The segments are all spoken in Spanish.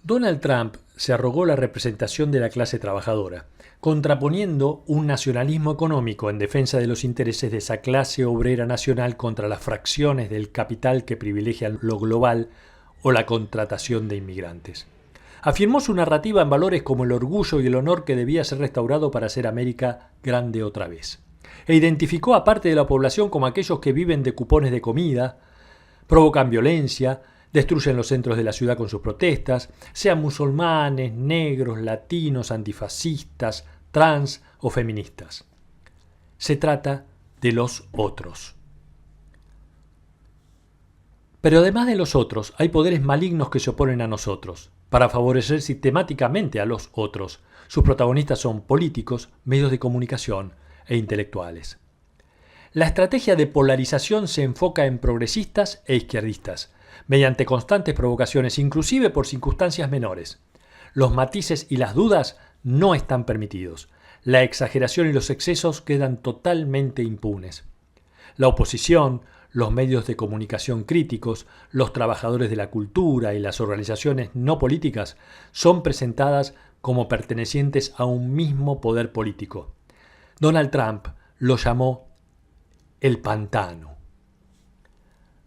Donald Trump se arrogó la representación de la clase trabajadora, contraponiendo un nacionalismo económico en defensa de los intereses de esa clase obrera nacional contra las fracciones del capital que privilegian lo global o la contratación de inmigrantes. Afirmó su narrativa en valores como el orgullo y el honor que debía ser restaurado para hacer América grande otra vez. E identificó a parte de la población como aquellos que viven de cupones de comida, provocan violencia, destruyen los centros de la ciudad con sus protestas, sean musulmanes, negros, latinos, antifascistas, trans o feministas. Se trata de los otros. Pero además de los otros, hay poderes malignos que se oponen a nosotros, para favorecer sistemáticamente a los otros. Sus protagonistas son políticos, medios de comunicación e intelectuales. La estrategia de polarización se enfoca en progresistas e izquierdistas, mediante constantes provocaciones, inclusive por circunstancias menores. Los matices y las dudas no están permitidos. La exageración y los excesos quedan totalmente impunes. La oposición, los medios de comunicación críticos, los trabajadores de la cultura y las organizaciones no políticas son presentadas como pertenecientes a un mismo poder político. Donald Trump lo llamó el pantano.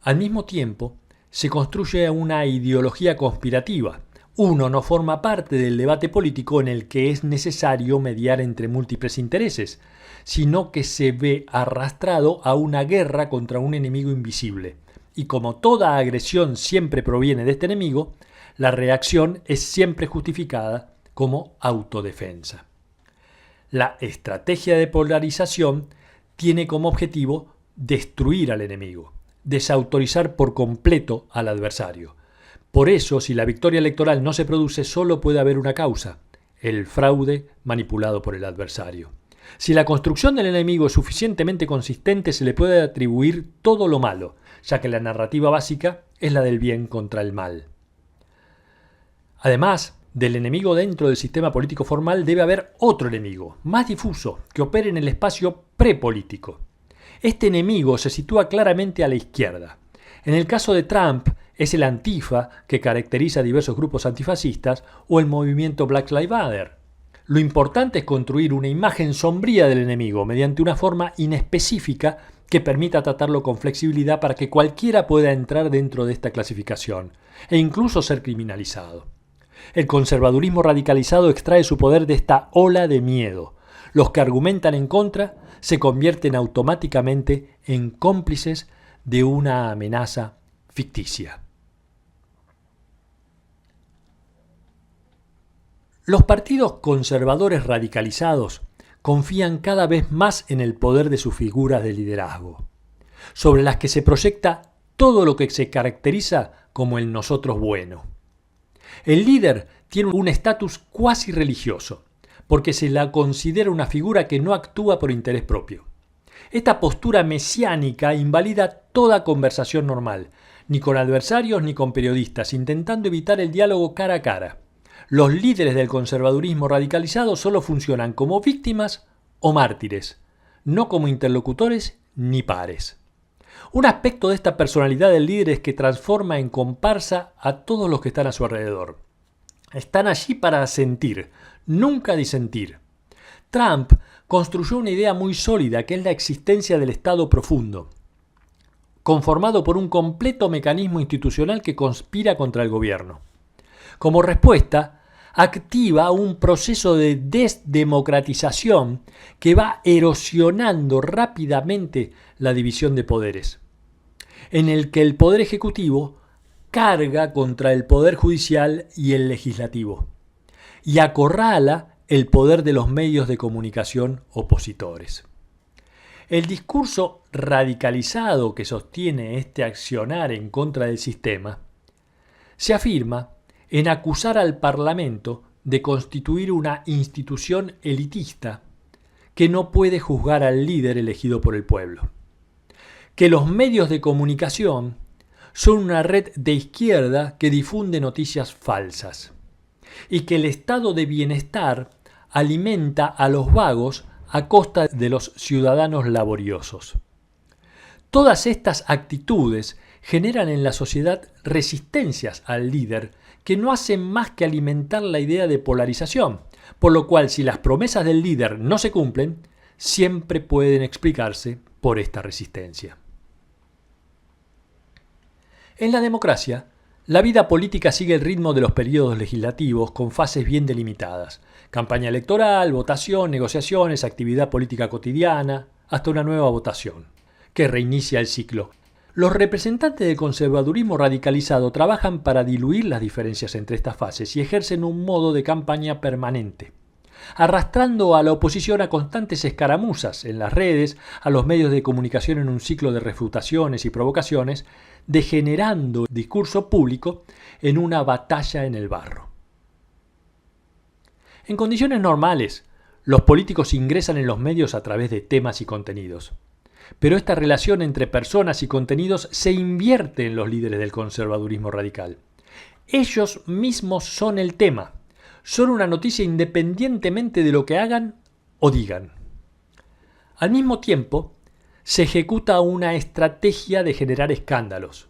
Al mismo tiempo, se construye una ideología conspirativa. Uno no forma parte del debate político en el que es necesario mediar entre múltiples intereses, sino que se ve arrastrado a una guerra contra un enemigo invisible. Y como toda agresión siempre proviene de este enemigo, la reacción es siempre justificada como autodefensa. La estrategia de polarización tiene como objetivo destruir al enemigo, desautorizar por completo al adversario. Por eso, si la victoria electoral no se produce, solo puede haber una causa: el fraude manipulado por el adversario. Si la construcción del enemigo es suficientemente consistente, se le puede atribuir todo lo malo, ya que la narrativa básica es la del bien contra el mal. Además del enemigo dentro del sistema político formal, debe haber otro enemigo, más difuso, que opere en el espacio prepolítico. Este enemigo se sitúa claramente a la izquierda. En el caso de Trump, es el Antifa, que caracteriza a diversos grupos antifascistas, o el movimiento Black Lives Matter. Lo importante es construir una imagen sombría del enemigo mediante una forma inespecífica que permita tratarlo con flexibilidad para que cualquiera pueda entrar dentro de esta clasificación e incluso ser criminalizado. El conservadurismo radicalizado extrae su poder de esta ola de miedo. Los que argumentan en contra se convierten automáticamente en cómplices de una amenaza ficticia. Los partidos conservadores radicalizados confían cada vez más en el poder de sus figuras de liderazgo, sobre las que se proyecta todo lo que se caracteriza como el nosotros bueno. El líder tiene un estatus cuasi religioso, porque se la considera una figura que no actúa por interés propio. Esta postura mesiánica invalida toda conversación normal, ni con adversarios ni con periodistas, intentando evitar el diálogo cara a cara. Los líderes del conservadurismo radicalizado solo funcionan como víctimas o mártires, no como interlocutores ni pares. Un aspecto de esta personalidad del líder es que transforma en comparsa a todos los que están a su alrededor. Están allí para asentir, nunca disentir. Trump construyó una idea muy sólida, que es la existencia del Estado profundo, conformado por un completo mecanismo institucional que conspira contra el gobierno. Como respuesta, activa un proceso de desdemocratización que va erosionando rápidamente la división de poderes, en el que el poder ejecutivo carga contra el poder judicial y el legislativo, y acorrala el poder de los medios de comunicación opositores. El discurso radicalizado que sostiene este accionar en contra del sistema se afirma en acusar al Parlamento de constituir una institución elitista que no puede juzgar al líder elegido por el pueblo, que los medios de comunicación son una red de izquierda que difunde noticias falsas, y que el estado de bienestar alimenta a los vagos a costa de los ciudadanos laboriosos. Todas estas actitudes generan en la sociedad resistencias al líder que no hacen más que alimentar la idea de polarización, por lo cual si las promesas del líder no se cumplen, siempre pueden explicarse por esta resistencia. En la democracia, la vida política sigue el ritmo de los periodos legislativos con fases bien delimitadas: campaña electoral, votación, negociaciones, actividad política cotidiana, hasta una nueva votación, que reinicia el ciclo. Los representantes del conservadurismo radicalizado trabajan para diluir las diferencias entre estas fases y ejercen un modo de campaña permanente, arrastrando a la oposición a constantes escaramuzas en las redes, a los medios de comunicación en un ciclo de refutaciones y provocaciones, degenerando el discurso público en una batalla en el barro. En condiciones normales, los políticos ingresan en los medios a través de temas y contenidos. Pero esta relación entre personas y contenidos se invierte en los líderes del conservadurismo radical. Ellos mismos son el tema, son una noticia independientemente de lo que hagan o digan. Al mismo tiempo, se ejecuta una estrategia de generar escándalos,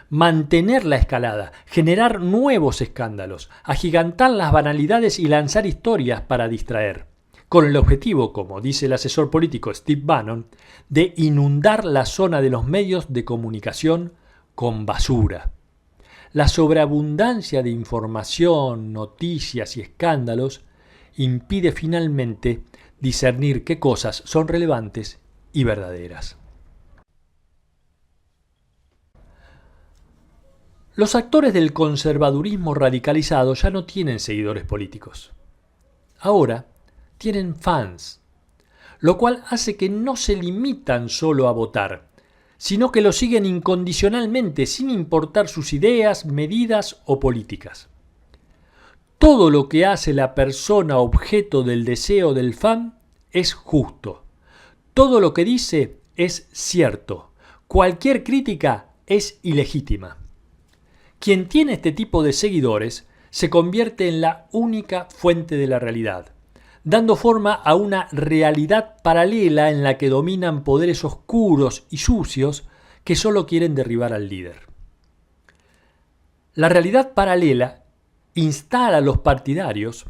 mantener la escalada, generar nuevos escándalos, agigantar las banalidades y lanzar historias para distraer, con el objetivo, como dice el asesor político Steve Bannon, de inundar la zona de los medios de comunicación con basura. La sobreabundancia de información, noticias y escándalos impide finalmente discernir qué cosas son relevantes y verdaderas. Los actores del conservadurismo radicalizado ya no tienen seguidores políticos. Ahora tienen fans, lo cual hace que no se limitan solo a votar, sino que lo siguen incondicionalmente sin importar sus ideas, medidas o políticas. Todo lo que hace la persona objeto del deseo del fan es justo. Todo lo que dice es cierto. Cualquier crítica es ilegítima. Quien tiene este tipo de seguidores se convierte en la única fuente de la realidad, dando forma a una realidad paralela en la que dominan poderes oscuros y sucios que solo quieren derribar al líder. La realidad paralela instala a los partidarios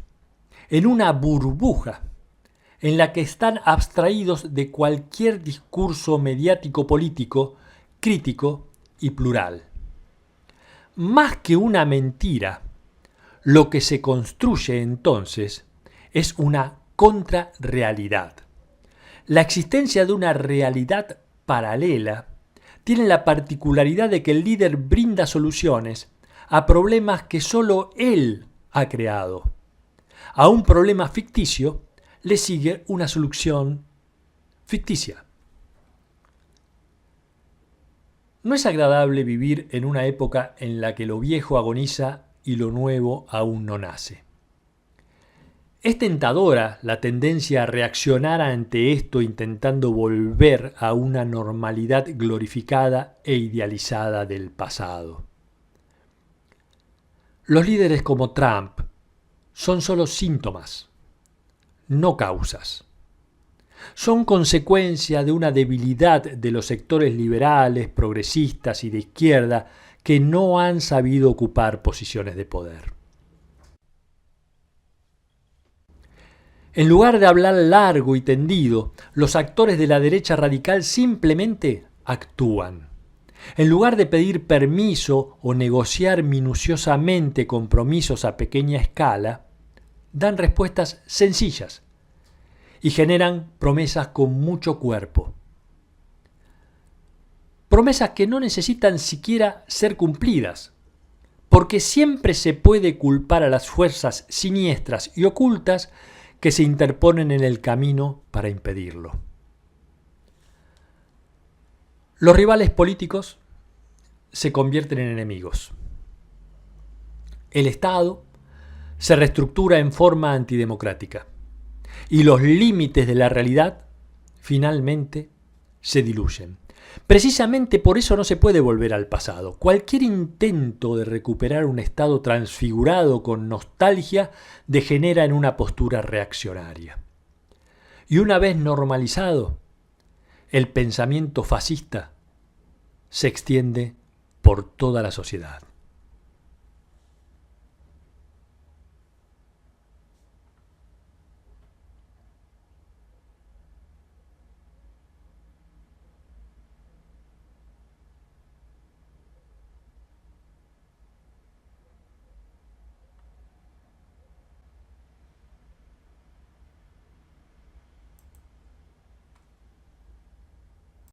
en una burbuja en la que están abstraídos de cualquier discurso mediático político, crítico y plural. Más que una mentira, lo que se construye entonces es una contrarrealidad. La existencia de una realidad paralela tiene la particularidad de que el líder brinda soluciones a problemas que solo él ha creado. A un problema ficticio le sigue una solución ficticia. No es agradable vivir en una época en la que lo viejo agoniza y lo nuevo aún no nace. Es tentadora la tendencia a reaccionar ante esto intentando volver a una normalidad glorificada e idealizada del pasado. Los líderes como Trump son solo síntomas, no causas. Son consecuencia de una debilidad de los sectores liberales, progresistas y de izquierda que no han sabido ocupar posiciones de poder. En lugar de hablar largo y tendido, los actores de la derecha radical simplemente actúan. En lugar de pedir permiso o negociar minuciosamente compromisos a pequeña escala, dan respuestas sencillas y generan promesas con mucho cuerpo. Promesas que no necesitan siquiera ser cumplidas, porque siempre se puede culpar a las fuerzas siniestras y ocultas que se interponen en el camino para impedirlo. Los rivales políticos se convierten en enemigos. El Estado se reestructura en forma antidemocrática y los límites de la realidad finalmente se diluyen. Precisamente por eso no se puede volver al pasado. Cualquier intento de recuperar un estado transfigurado con nostalgia degenera en una postura reaccionaria. Y una vez normalizado, el pensamiento fascista se extiende por toda la sociedad.